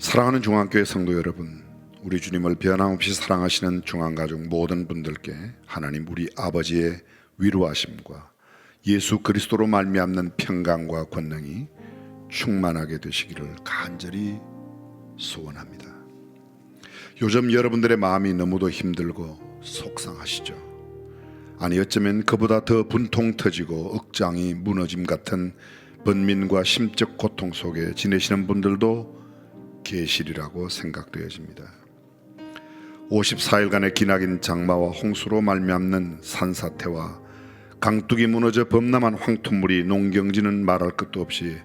사랑하는 중앙교회 성도 여러분, 우리 주님을 변함없이 사랑하시는 중앙가족 모든 분들께 하나님 우리 아버지의 위로하심과 예수 그리스도로 말미암는 평강과 권능이 충만하게 되시기를 간절히 소원합니다. 요즘 여러분들의 마음이 너무도 힘들고 속상하시죠? 아니 어쩌면 그보다 더 분통 터지고 억장이 무너짐 같은 번민과 심적 고통 속에 지내시는 분들도 계시리라고 생각되어집니다. 54일간의 기나긴 장마와 홍수로 말미암는 산사태와 강둑이 무너져 범람한 황토물이 농경지는 말할 것도 없이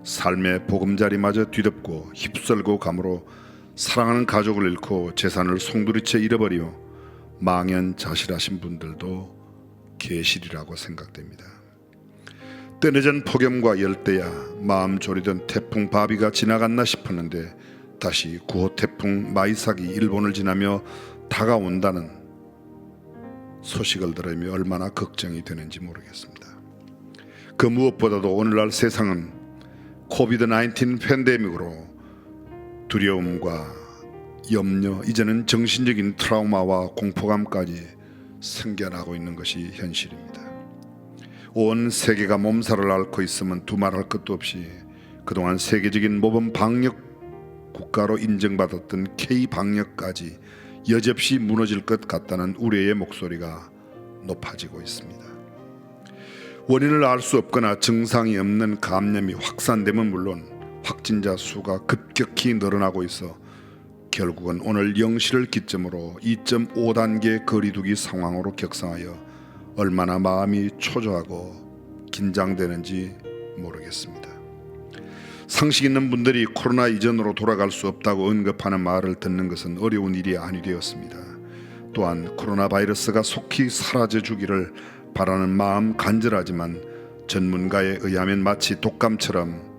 삶의 보금자리마저 뒤덮고 휩쓸고 감으로 사랑하는 가족을 잃고 재산을 송두리째 잃어버려 망연자실하신 분들도 계시리라고 생각됩니다. 뜨내전 폭염과 열대야 마음 졸이던 태풍 바비가 지나갔나 싶었는데 다시 9호 태풍 마이삭이 일본을 지나며 다가온다는 소식을 들으며 얼마나 걱정이 되는지 모르겠습니다. 그 무엇보다도 오늘날 세상은 코비드-19 팬데믹으로 두려움과 염려, 이제는 정신적인 트라우마와 공포감까지 생겨나고 있는 것이 현실입니다. 온 세계가 몸살을 앓고 있으면 두말할 것도 없이 그동안 세계적인 모범 방역 국가로 인정받았던 K-방역까지 여지없이 무너질 것 같다는 우려의 목소리가 높아지고 있습니다. 원인을 알 수 없거나 증상이 없는 감염이 확산되면 물론 확진자 수가 급격히 늘어나고 있어 결국은 오늘 0시를 기점으로 2.5단계 거리두기 상황으로 격상하여 얼마나 마음이 초조하고 긴장되는지 모르겠습니다. 상식 있는 분들이 코로나 이전으로 돌아갈 수 없다고 언급하는 말을 듣는 것은 어려운 일이 아니 되었습니다. 또한 코로나 바이러스가 속히 사라져 주기를 바라는 마음 간절하지만 전문가에 의하면 마치 독감처럼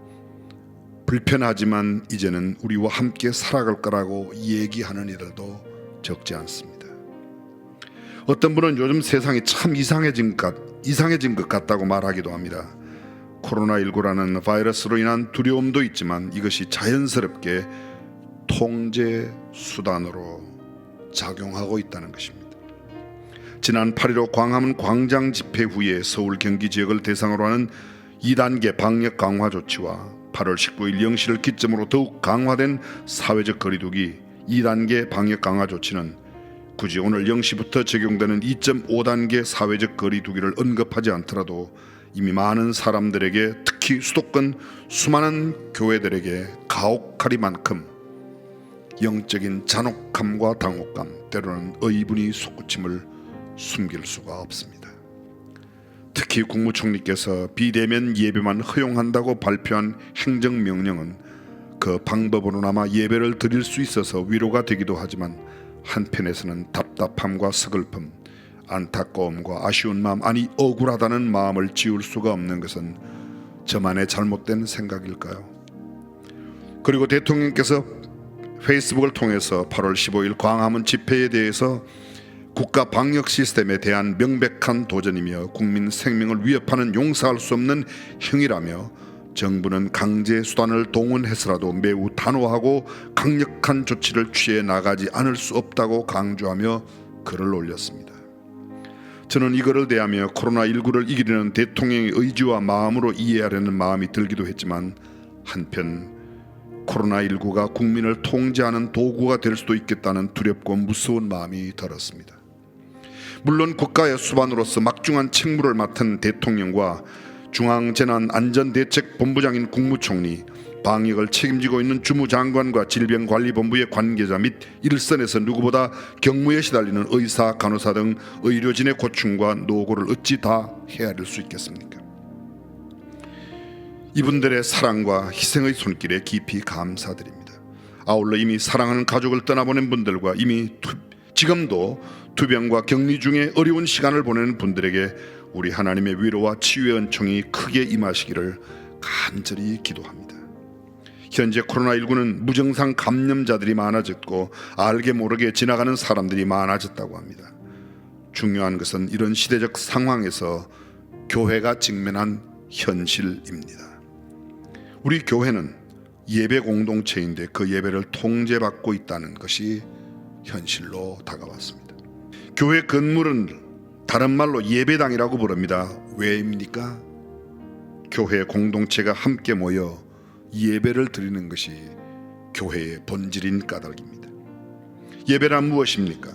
불편하지만 이제는 우리와 함께 살아갈 거라고 얘기하는 이들도 적지 않습니다. 어떤 분은 요즘 세상이 참 이상해진 것 같다고 말하기도 합니다. 코로나19라는 바이러스로 인한 두려움도 있지만 이것이 자연스럽게 통제 수단으로 작용하고 있다는 것입니다. 지난 8.15 광화문 광장 집회 후에 서울 경기 지역을 대상으로 하는 2단계 방역 강화 조치와 8월 19일 0시를 기점으로 더욱 강화된 사회적 거리두기 2단계 방역 강화 조치는 굳이 오늘 0시부터 적용되는 2.5단계 사회적 거리두기를 언급하지 않더라도 이미 많은 사람들에게 특히 수도권 수많은 교회들에게 가혹하리만큼 영적인 잔혹함과 당혹감, 때로는 의분이 솟구침을 숨길 수가 없습니다. 특히 국무총리께서 비대면 예배만 허용한다고 발표한 행정명령은 그 방법으로나마 예배를 드릴 수 있어서 위로가 되기도 하지만 한편에서는 답답함과 서글픔, 안타까움과 아쉬운 마음, 아니 억울하다는 마음을 지울 수가 없는 것은 저만의 잘못된 생각일까요? 그리고 대통령께서 페이스북을 통해서 8월 15일 광화문 집회에 대해서 국가 방역 시스템에 대한 명백한 도전이며 국민 생명을 위협하는 용서할 수 없는 행위라며 정부는 강제 수단을 동원해서라도 매우 단호하고 강력한 조치를 취해 나가지 않을 수 없다고 강조하며 글을 올렸습니다. 저는 이거를 대하며 코로나19를 이기려는 대통령의 의지와 마음으로 이해하려는 마음이 들기도 했지만 한편 코로나19가 국민을 통제하는 도구가 될 수도 있겠다는 두렵고 무서운 마음이 들었습니다. 물론 국가의 수반으로서 막중한 책무를 맡은 대통령과 중앙재난안전대책본부장인 국무총리, 방역을 책임지고 있는 주무장관과 질병관리본부의 관계자 및 일선에서 누구보다 경무에 시달리는 의사, 간호사 등 의료진의 고충과 노고를 어찌 다 헤아릴 수 있겠습니까? 이분들의 사랑과 희생의 손길에 깊이 감사드립니다. 아울러 이미 사랑하는 가족을 떠나보낸 분들과 이미 지금도 투병과 격리 중에 어려운 시간을 보내는 분들에게 우리 하나님의 위로와 치유의 은총이 크게 임하시기를 간절히 기도합니다. 현재 코로나19는 무증상 감염자들이 많아졌고 알게 모르게 지나가는 사람들이 많아졌다고 합니다. 중요한 것은 이런 시대적 상황에서 교회가 직면한 현실입니다. 우리 교회는 예배 공동체인데 그 예배를 통제받고 있다는 것이 현실로 다가왔습니다. 교회 건물은 다른 말로 예배당이라고 부릅니다. 왜입니까? 교회 공동체가 함께 모여 예배를 드리는 것이 교회의 본질인 까닭입니다. 예배란 무엇입니까?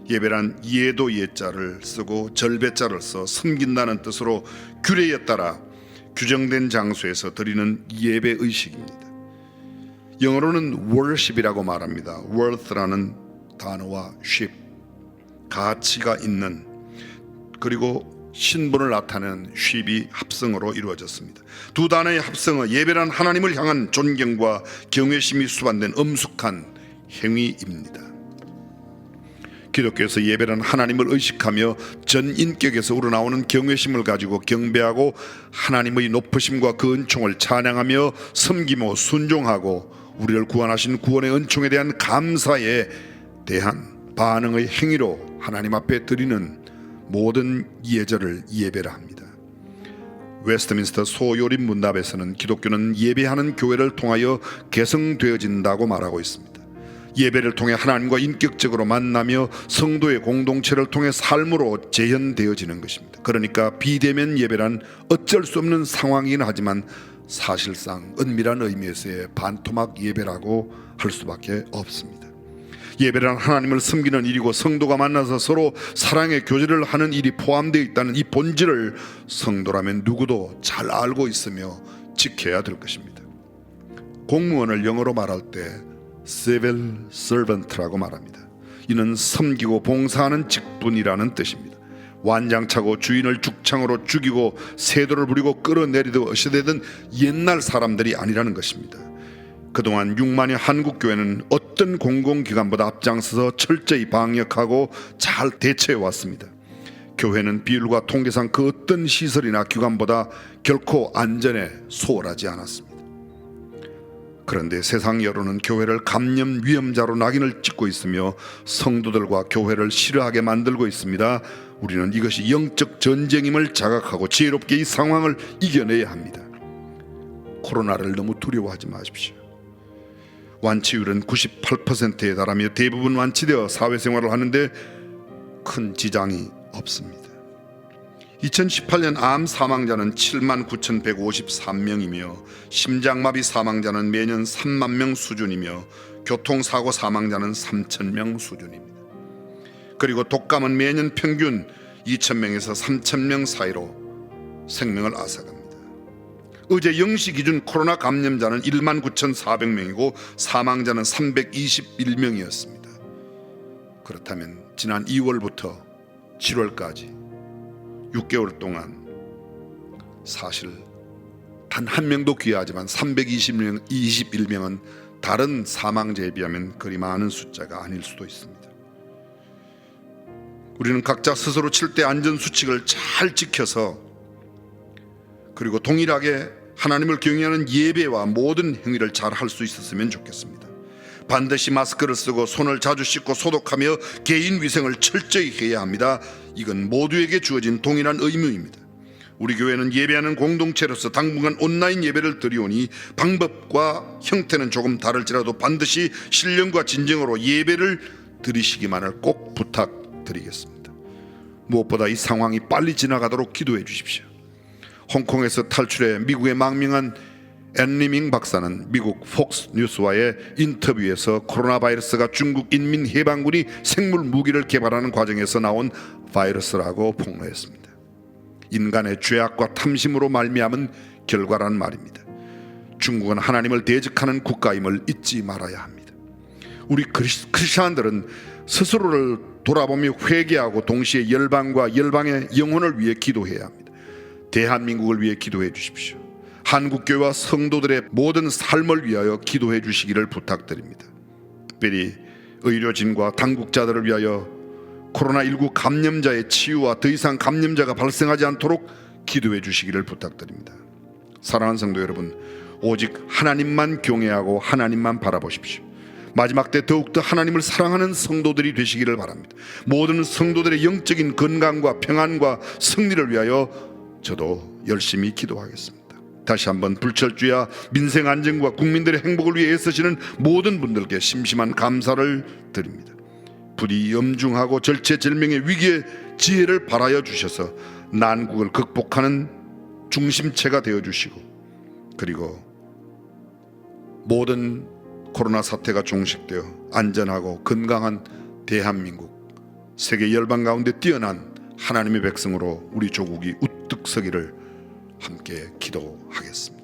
예배란 예도 예자를 쓰고 절배자를 써 섬긴다는 뜻으로 규례에 따라 규정된 장소에서 드리는 예배 의식입니다. 영어로는 worship이라고 말합니다. worth라는 단어와 ship, 가치가 있는, 그리고 신분을 나타내는 ship이 합성어로 이루어졌습니다. 두 단어의 합성어, 예배란 하나님을 향한 존경과 경외심이 수반된 엄숙한 행위입니다. 기독교에서 예배란 하나님을 의식하며 전 인격에서 우러나오는 경외심을 가지고 경배하고 하나님의 높으심과 그 은총을 찬양하며 섬기며 순종하고 우리를 구원하신 구원의 은총에 대한 감사에 대한 반응의 행위로 하나님 앞에 드리는 모든 예절을 예배라 합니다. 웨스트민스터 소요립 문답에서는 기독교는 예배하는 교회를 통하여 개성되어진다고 말하고 있습니다. 예배를 통해 하나님과 인격적으로 만나며 성도의 공동체를 통해 삶으로 재현되어지는 것입니다. 그러니까 비대면 예배란 어쩔 수 없는 상황이긴 하지만 사실상 은밀한 의미에서의 반토막 예배라고 할 수밖에 없습니다. 예배란 하나님을 섬기는 일이고 성도가 만나서 서로 사랑의 교제를 하는 일이 포함되어 있다는 이 본질을 성도라면 누구도 잘 알고 있으며 지켜야 될 것입니다. 공무원을 영어로 말할 때 civil servant라고 말합니다. 이는 섬기고 봉사하는 직분이라는 뜻입니다. 완장차고 주인을 죽창으로 죽이고 세도를 부리고 끌어내리듯 어시되던 옛날 사람들이 아니라는 것입니다. 그동안 6만의 한국교회는 어떤 공공기관보다 앞장서서 철저히 방역하고 잘 대처해 왔습니다. 교회는 비율과 통계상 그 어떤 시설이나 기관보다 결코 안전에 소홀하지 않았습니다. 그런데 세상 여론은 교회를 감염 위험자로 낙인을 찍고 있으며 성도들과 교회를 싫어하게 만들고 있습니다. 우리는 이것이 영적 전쟁임을 자각하고 지혜롭게 이 상황을 이겨내야 합니다. 코로나를 너무 두려워하지 마십시오. 완치율은 98%에 달하며 대부분 완치되어 사회생활을 하는데 큰 지장이 없습니다. 2018년 암 사망자는 79,153명이며 심장마비 사망자는 매년 3만 명 수준이며 교통사고 사망자는 3,000명 수준입니다. 그리고 독감은 매년 평균 2,000명에서 3,000명 사이로 생명을 앗아갑니다. 어제 0시 기준 코로나 감염자는 19,400명이고 사망자는 321명이었습니다. 그렇다면 지난 2월부터 7월까지 6개월 동안 사실 단 한 명도 귀하지만 321명은 다른 사망자에 비하면 그리 많은 숫자가 아닐 수도 있습니다. 우리는 각자 스스로 칠 때 안전수칙을 잘 지켜서 그리고 동일하게 하나님을 경외하는 예배와 모든 행위를 잘 할 수 있었으면 좋겠습니다. 반드시 마스크를 쓰고 손을 자주 씻고 소독하며 개인 위생을 철저히 해야 합니다. 이건 모두에게 주어진 동일한 의무입니다. 우리 교회는 예배하는 공동체로서 당분간 온라인 예배를 드리오니 방법과 형태는 조금 다를지라도 반드시 신령과 진정으로 예배를 드리시기만을 꼭 부탁드리겠습니다. 무엇보다 이 상황이 빨리 지나가도록 기도해 주십시오. 홍콩에서 탈출해 미국에 망명한 앤리밍 박사는 미국 폭스 뉴스와의 인터뷰에서 코로나 바이러스가 중국 인민해방군이 생물 무기를 개발하는 과정에서 나온 바이러스라고 폭로했습니다. 인간의 죄악과 탐심으로 말미암은 결과란 말입니다. 중국은 하나님을 대적하는 국가임을 잊지 말아야 합니다. 우리 크리스찬들은 스스로를 돌아보며 회개하고 동시에 열방과 열방의 영혼을 위해 기도해야 합니다. 대한민국을 위해 기도해 주십시오. 한국교회와 성도들의 모든 삶을 위하여 기도해 주시기를 부탁드립니다. 특별히 의료진과 당국자들을 위하여 코로나19 감염자의 치유와 더 이상 감염자가 발생하지 않도록 기도해 주시기를 부탁드립니다. 사랑하는 성도 여러분, 오직 하나님만 경외하고 하나님만 바라보십시오. 마지막 때 더욱더 하나님을 사랑하는 성도들이 되시기를 바랍니다. 모든 성도들의 영적인 건강과 평안과 승리를 위하여 저도 열심히 기도하겠습니다. 다시 한번 불철주야 민생 안정과 국민들의 행복을 위해 애쓰시는 모든 분들께 심심한 감사를 드립니다. 부디 엄중하고 절체절명의 위기에 지혜를 발하여 주셔서 난국을 극복하는 중심체가 되어 주시고, 그리고 모든 코로나 사태가 종식되어 안전하고 건강한 대한민국, 세계 열방 가운데 뛰어난 하나님의 백성으로 우리 조국이 우뚝 서기를 함께 기도하겠습니다.